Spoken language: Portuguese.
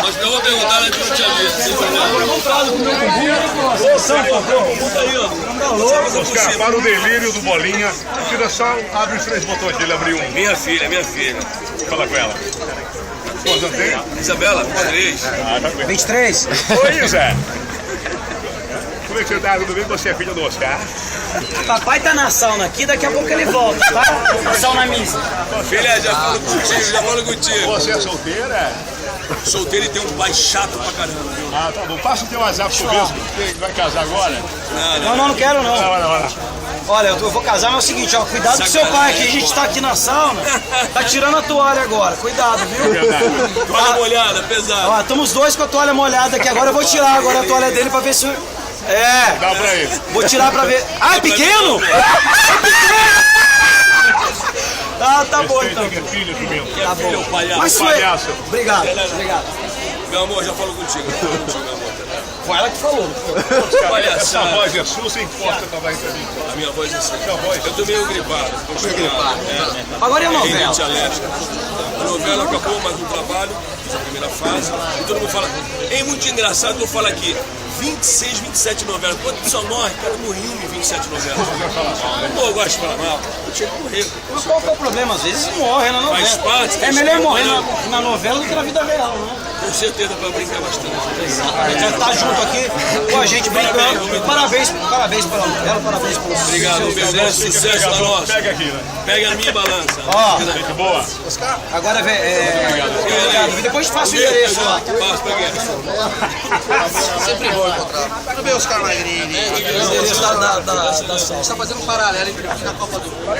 Mas eu vou perguntar, né, que eu não tinha visto. Oscar, para o delírio do Bolinha, tira só, abre os 3 botões que ele abriu um. Minha filha. Fala com ela. Quantos anos tem? Isabela, 3. 23. Oi, Zé. Como é que você tá? Tudo bem? Você é filha do Oscar? Papai tá na sauna aqui, daqui a pouco ele volta, tá? Na sauna mista. Filha, já falo contigo. Você é solteira? Solteiro e tem um pai chato pra caramba, viu? Ah, tá bom. Passa o teu WhatsApp pro Vesco. Vai casar agora? Não quero não. Vai. Olha, eu vou casar, mas é o seguinte, ó, cuidado com seu pai aqui, a gente tá aqui na sauna, tá tirando a toalha agora, cuidado, viu? Toalha molhada, pesada. Ó, estamos dois com a toalha molhada aqui, agora eu vou tirar agora a toalha dele pra ver se... Dá pra ele. Vou tirar pra ver... Ah, é pequeno? Ah, tá bom então. É filho do meu. Tá bom. Palhaço. Mas Palhaço. Obrigado. Meu amor, já falo contigo, meu amor. Foi ela que falou. Essa voz é sua, você importa pra dar entrevista. A minha voz é assim. voz? Eu tô meio gripado. Agora é a novela. Rinite alérgica. A novela acabou mais um trabalho, essa primeira fase. E todo mundo fala. É muito engraçado que eu falo aqui. 26, 27 novelas. Quando só morre, cara, eu morri em 27 novelas. Pô, eu gosto de falar mal. Eu tinha que morrer. Mas qual que é o problema? Às vezes morre na novela. Faz parte, É melhor morrer na novela do que na vida real, né? Com certeza pra brincar bastante. A gente já tá junto aqui com a gente brincando. Parabéns pela novela, parabéns pelo Obrigado, beleza, sucesso da nossa. Pega aqui, né? Pega a minha balança. Ó, Gente boa. agora obrigado. Depois te faço o endereço lá. Passa pra quem? Sempre bom encontrar. Tudo bem, Oscar Magrini? O endereço da A gente tá fazendo um paralelo entre a Copa do Mundo.